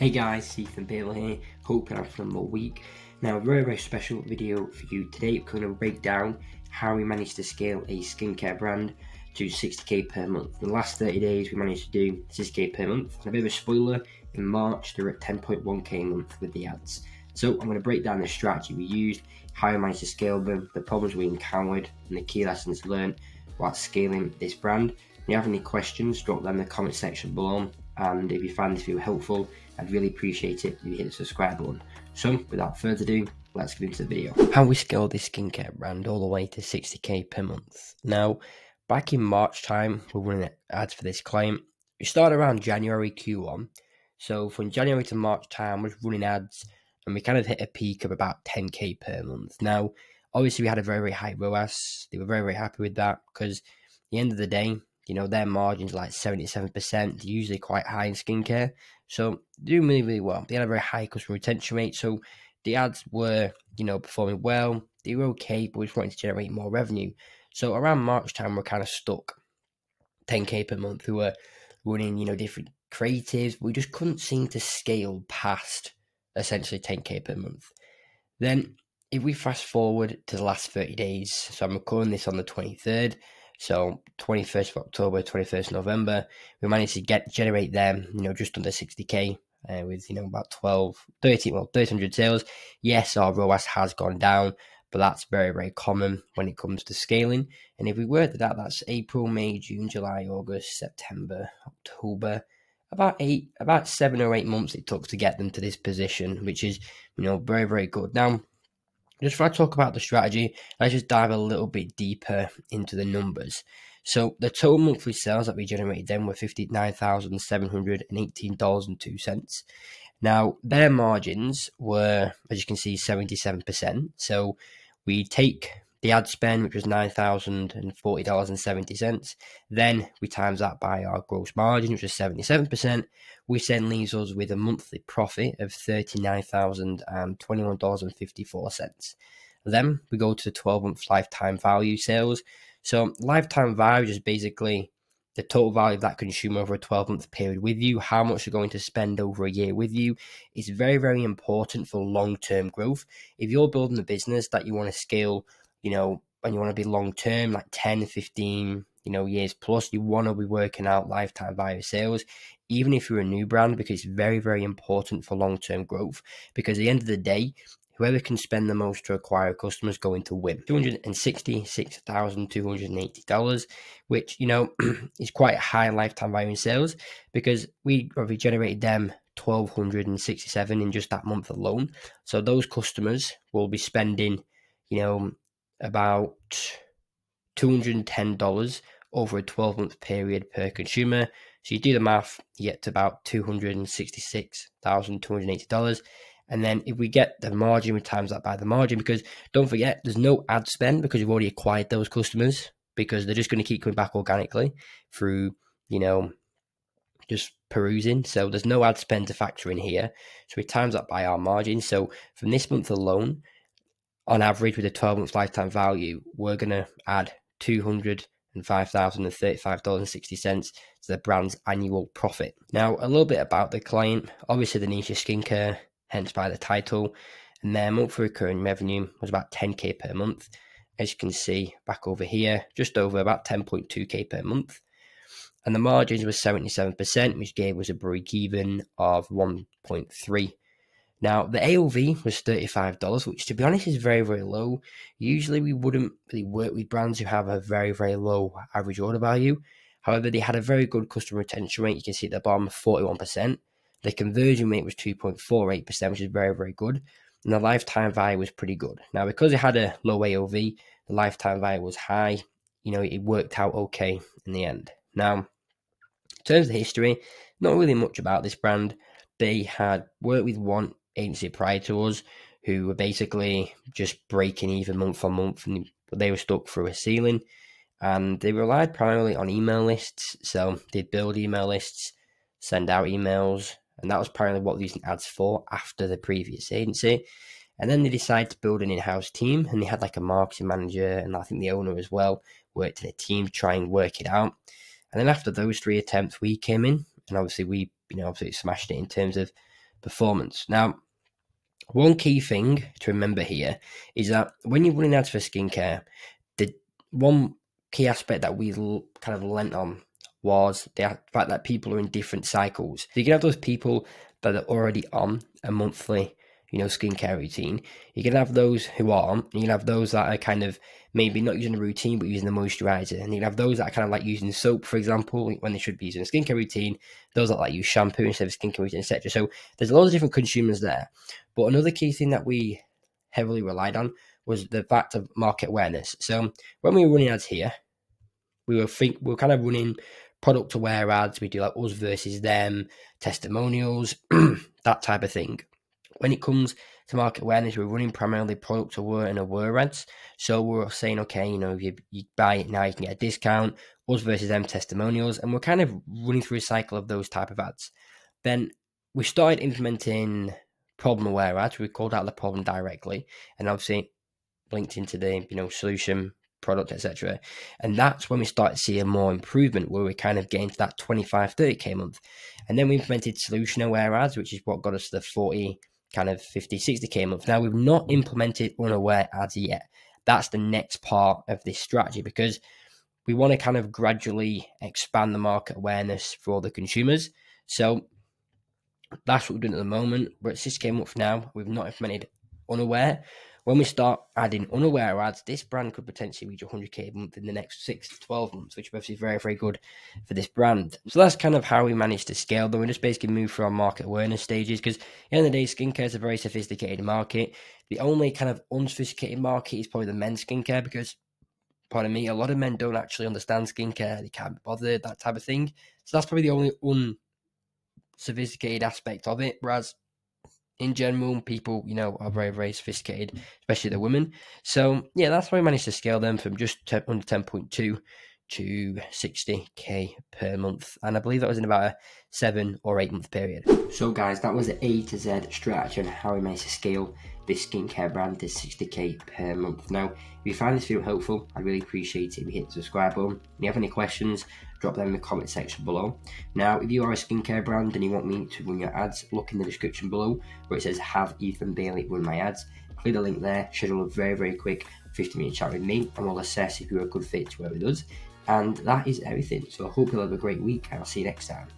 Hey guys, Ethan Bale here, hope you're having a week. Now a very special video for you today. We're going to break down how we managed to scale a skincare brand to 60k per month. In the last 30 days we managed to do 60k per month, and a bit of a spoiler, in March they were at 10.1k a month with the ads. So I'm going to break down the strategy we used, how we managed to scale them, the problems we encountered, and the key lessons learned while scaling this brand. If you have any questions, drop them in the comment section below, and if you find this video helpful, I'd really appreciate it if you hit the subscribe button. So without further ado, let's get into the video. How we scaled this skincare brand all the way to 60k per month. Now, back in March time, we're running ads for this client. We started around January Q1. So from January to March time, we're running ads, and we kind of hit a peak of about 10k per month. Now, obviously we had a very high ROAS. They were very happy with that because at the end of the day, you know, their margins like 77%, they're usually quite high in skincare. So they're doing really well. They had a very high customer retention rate. So the ads were, you know, performing well. They were okay, but we just wanted to generate more revenue. So around March time, we're kind of stuck 10k per month. We were running, you know, different creatives. We just couldn't seem to scale past essentially 10k per month. Then if we fast forward to the last 30 days, so I'm recording this on the 23rd, so 21st of October, 21st of November, we managed to generate them, you know, just under 60k with, you know, about 1,300 sales. Yes, our ROAS has gone down, but that's very common when it comes to scaling. And if we were to that, that's April, May, June, July, August, September, October, about 7 or 8 months it took to get them to this position, which is, you know, very good. Now, just before I talk about the strategy, let's just dive a little bit deeper into the numbers. So the total monthly sales that we generated then were $59,718.02. Now, their margins were, as you can see, 77%. So we take the ad spend, which was $9,040.70. Then we times that by our gross margin, which was 77%. Which then leaves us with a monthly profit of $39,021.54. Then we go to the 12-month lifetime value sales. So lifetime value is basically the total value of that consumer over a 12-month period with you, how much they're going to spend over a year with you. Is very important for long-term growth. If you're building a business that you want to scale, you know, and you want to be long-term, like 10, 15, you know, years plus, you want to be working out lifetime value sales, even if you're a new brand, because it's very important for long-term growth. Because at the end of the day, whoever can spend the most to acquire customers is going to win. $266,280, which, you know, is quite a high lifetime value in sales, because we generated them 1,267 in just that month alone. So those customers will be spending, you know, about $210 over a 12-month period per consumer. So you do the math, you get to about $266,280. And then if we get the margin, we times that by the margin, because don't forget, there's no ad spend because you've already acquired those customers, because they're just going to keep coming back organically through, you know, just perusing. So there's no ad spend to factor in here. So we times that by our margin. So from this month alone, on average with a 12-month lifetime value, we're going to add $205,035.60 to the brand's annual profit. Now, a little bit about the client. Obviously, the niche is skincare, hence by the title, and their monthly recurring revenue was about 10k per month. As you can see back over here, just over about 10.2k per month. And the margins was 77%, which gave us a break-even of 1.3. Now, the AOV was $35, which to be honest is very low. Usually we wouldn't really work with brands who have a very low average order value. However, they had a very good customer retention rate. You can see at the bottom, 41%. The conversion rate was 2.48%, which is very good. And the lifetime value was pretty good. Now, because it had a low AOV, the lifetime value was high. You know, it worked out okay in the end. Now, in terms of the history, not really much about this brand. They had worked with one agency prior to us who were basically just breaking even month on month, and they were stuck through a ceiling, and they relied primarily on email lists. So they'd build email lists, send out emails, and that was primarily what they used ads for after the previous agency. And then they decided to build an in-house team, and they had like a marketing manager, and I think the owner as well worked in a team to try and work it out. And then after those 3 attempts, we came in, and obviously we, you know, absolutely smashed it in terms of performance. Now, one key thing to remember here is that when you're running ads for skincare, the one key aspect that we kind of lent on was the fact that people are in different cycles. So you can have those people that are already on a monthly, skincare routine. You can have those who aren't, and you can have those that are kind of maybe not using a routine but using the moisturizer, and you can have those that are kind of like using soap, for example, when they should be using a skincare routine. Those that like use shampoo instead of skincare routine, etc. So there's a lot of different consumers there. But another key thing that we heavily relied on was the fact of market awareness. So when we were running ads here, we were kind of running product aware ads. We do like us versus them, testimonials, that type of thing. When it comes to market awareness, we're running primarily product aware and aware ads. So we're saying, okay, if you buy it now, you can get a discount, us versus them testimonials. And we're kind of running through a cycle of those type of ads. Then we started implementing problem aware ads. We called out the problem directly and obviously linked into the, solution, product, etc. And that's when we started seeing more improvement, where we're kind of getting to that 25, 30k a month. And then we implemented solution aware ads, which is what got us to the 40, kind of 50, 60k a month. Now, we've not implemented unaware ads yet. That's the next part of this strategy, because we want to kind of gradually expand the market awareness for all the consumers. So that's what we're doing at the moment. We're at 60k a month now. We've not implemented unaware. When we start adding unaware ads, this brand could potentially reach 100k a month in the next 6 to 12 months, which is obviously very, very good for this brand. So that's kind of how we managed to scale them. We just basically move through our market awareness stages, because at the end of the day, skincare is a very sophisticated market. The only kind of unsophisticated market is probably the men's skincare, because, pardon me, a lot of men don't actually understand skincare. They can't be bothered, that type of thing. So that's probably the only unsophisticated aspect of it, whereas in general, people, are very, very sophisticated, especially the women. So, yeah, that's how we managed to scale them from just under 10.2 to 60k per month. And I believe that was in about a 7 or 8 month period. So, guys, that was the A to Z strategy on how we managed to scale this skincare brand to 60k per month. Now, if you find this video helpful, I'd really appreciate it if you hit the subscribe button. If you have any questions, drop them in the comment section below. Now, if you are a skincare brand and you want me to run your ads, look in the description below where it says have Ethan Bailey run my ads. Click the link there, schedule a very, very quick 15-minute chat with me, and we'll assess if you're a good fit to whoever does. And that is everything. So I hope you'll have a great week, and I'll see you next time.